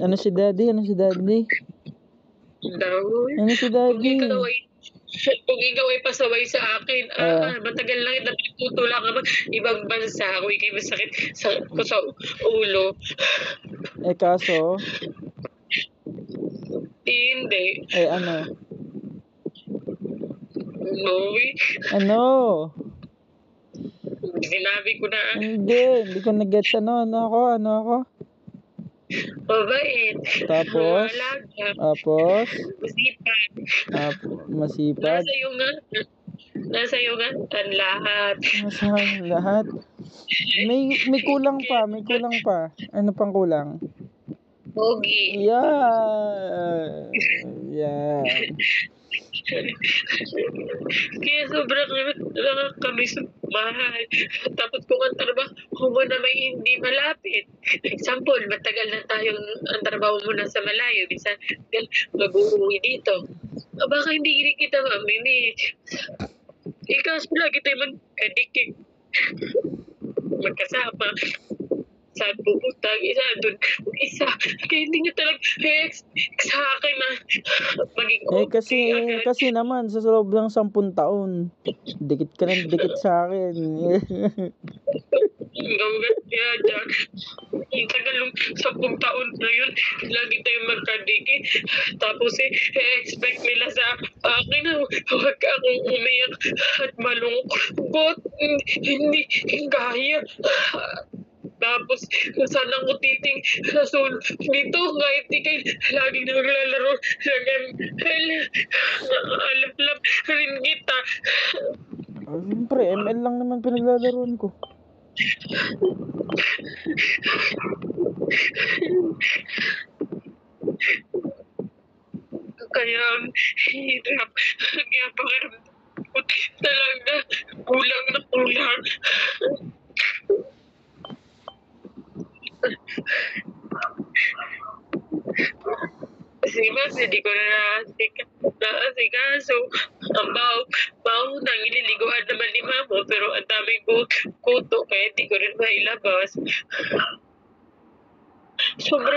Ano si daddy? Ano si daddy? Daw. Ano si daddy? Kung ikaw ay pasaway sa akin, matagal lang ito tutulak ka ibang bansa, ako ikay masakit ko sa ulo. Eh kaso? Hindi. Eh ano? No, Ano? sinabi ko na. Hindi ko nag-gets ano ako? Mabait. Tapos? Alaga. Tapos? Masipag. Masipag? Nasa iyo nga ang lahat. Nasaan lahat? May kulang pa. Ano pang kulang? Pogi. Yeah. Kaya sobrang kami mahal. Tapos kung ang trabaho mo na may hindi malapit, example, matagal na tayong ang trabaho mo na sa malayo, bisa mag-uwi dito. Baka hindi kita mamini. Ikaw lagi tayo magkadikit. Magkasama. Saan pupunta? Isa doon. Isa. Kaya hindi niya talaga sa akin na maging okay. Kasi naman, sa loob ng 10 taon, dikit ka ng dikit sa akin. Kaya dyan, yung tagal ng 10 taon na yun, lagi tayong magkadikit. Tapos expect nila sa akin na huwag akong umiyak at malungkot. Hindi kaya. Tapos, saan ako titing dito, kahit ikay laging naglalaro ng ML. Alap-lap rin kita. Siyempre, ML lang naman pinaglalaroan ko. Kaya ang hirap. Kaya pakiramdam ko talaga kulang na kulang. Kasi mas hindi ko na naasikaso. Ang baho nang ililiguan naman ni Mamo, pero ang daming kuto, kaya hindi ko rin mailabas. Sobra,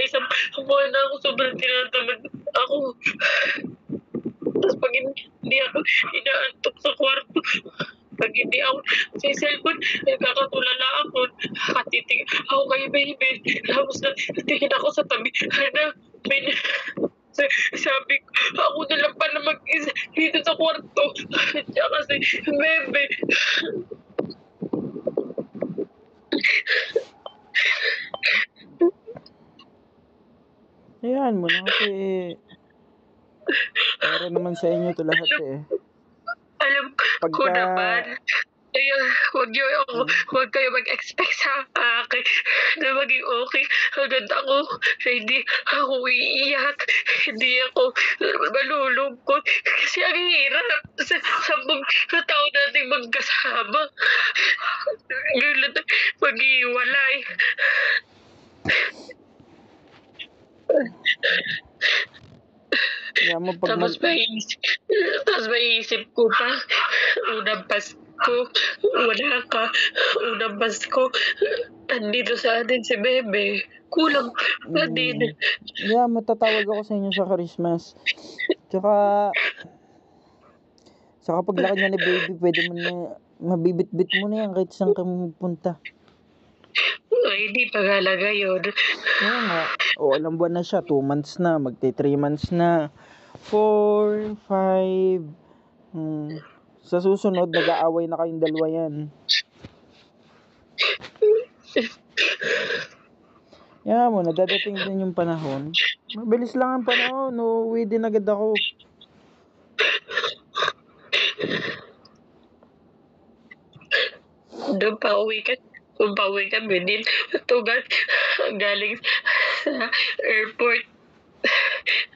isang buwan na ako, sobrang tinatamad ako. Tapos pag hindi ako inaantok sa kwarto, pag hindi ako sa cellphone, nagkakatulala ako, katitig ako kay baby, tapos natingin ako sa tabi, sabi ko, ako na lang pa na mag-isa dito sa kwarto, tsaka si bebe. Ayan mo na kasi para naman sa inyo to lahat eh. Alam ko naman. Kaya huwag kayo mag-expect sa akin na maging okay. Agad ako, hindi ako iiyak, hindi ako malulungkot. Kasi ang hirap sa 10 taon natin magkasama. Ngayon mag-iwalay. Tapos maiisip ko pa, unang Pasko, wala ka, unang Pasko, andito sa atin si Bebe, kulang pa din. Yeah, matatawag ako sa inyo sa Christmas. Tsaka paglaki niya ni Baby, pwede mo na, mabibit-bit mo na yan kahit saan ka pupunta. Ay, hindi pag-halaga yun. Oo nga. Alam buwan na siya. 2 months na. Magti 3 months na. 4, 5. Sa susunod, nag-aaway na kayong dalawa yan. Yan mo, nadadating din yung panahon. Mabilis lang ang panahon. Uuwi din agad ako. Doon pa uwi ka. Kung pauwi kami din, galing sa airport.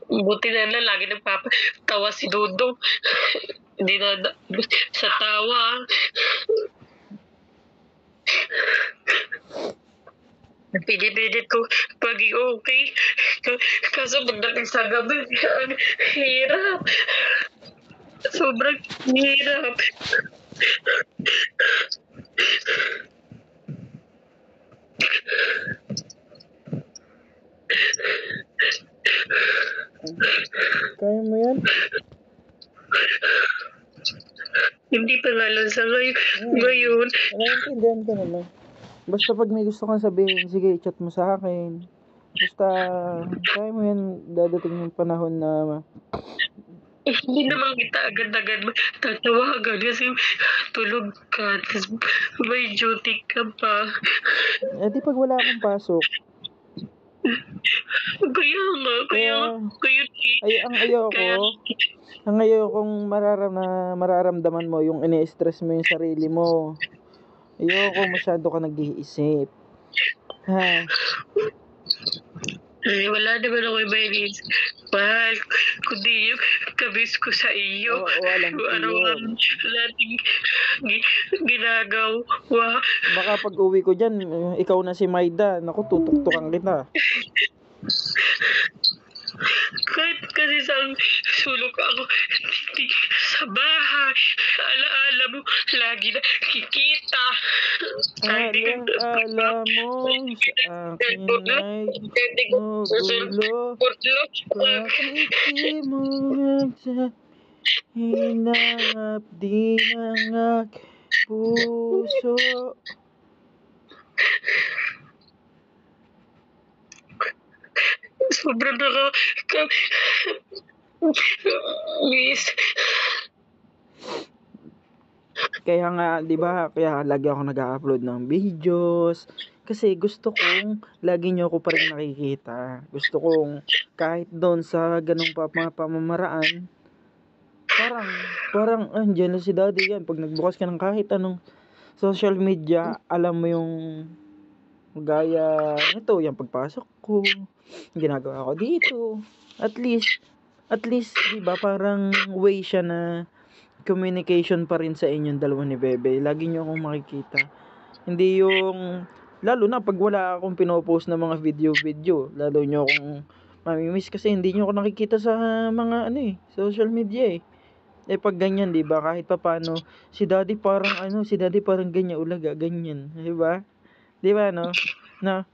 Buti na lang, lagi nagpapatawa si Dudong. Hindi na sa tawa. Pinipilit ko paging okay. Kaso pagdating sa gabi, ang hirap. Sobrang hirap. Kaya mo yan? Hindi pa nga lang sa ngayon. Hmm. Ngayon, Naiintindihan ko naman. Basta pag may gusto kang sabihin, sige, chat mo sa akin. Basta, kaya mo yan, dadating yung panahon na, hindi naman kita agad-agad tatawagan kasi tulog ka, tapos may duty ka pa. di pag wala akong pasok, Kaya nga, ang ayaw kong mararamdaman mo, yung ini-stress mo yung sarili mo. Ayoko masyado ka nag-iisip. Ha? Ay, wala naman ako iba inis. Mahal, kundi yung kabis ko sa iyo. Oo, alam ko yun. Nating ginagawa. Baka pag uwi ko dyan, ikaw na si Maida. Naku, tutuktukan kita. Kahit kasi sa sulok ako, sa bahay, alaala mo, lagi na kikita. Alam mo, sa akin ay magulo. Bakit di mo hinangap din ang aking puso? Sobrang miss. Kaya nga, 'di ba? Kaya lagi ako nag-upload ng videos kasi gusto kong lagi niyo ako pa rin nakikita. Gusto kong kahit doon sa ganung mga pamamaraan, parang andiyan na si Daddy yan. Pag nagbukas ka ng kahit anong social media, alam mo yung gaya nito, yung pagpasok ko, ginagawa ko dito. At least 'di ba, parang way siya na communication pa rin sa inyong dalawa ni Bebe. Lagi niyo akong makikita. Hindi yung lalo na pag wala akong pinopost na mga video, lalo niyo akong mamimiss kasi hindi niyo ako nakikita sa mga social media eh. Eh pag ganyan, 'di ba, kahit papaano si Daddy parang ganyan ulaga, ganyan, 'di ba? 'Di ba no? Na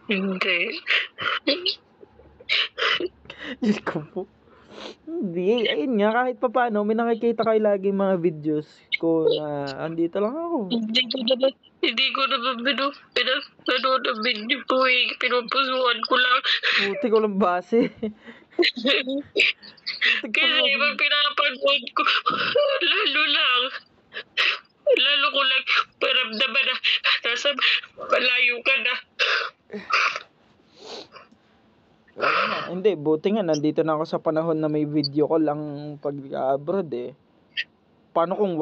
Hindi. Diyos ko po. Hindi, ayun nga, kahit pa paano, may nakikita kayo lagi mga videos ko na andito lang ako. Hindi ko naman pinanood ang video ko eh. Pinupusuan ko lang. Puti ko lang base. Kaya ibang pinapanood ko, lalo ko lang paramdaman na nasa malayo ka na. Hindi, buti nga nandito na ako sa panahon na may video ko lang pag abroad eh. Paano kung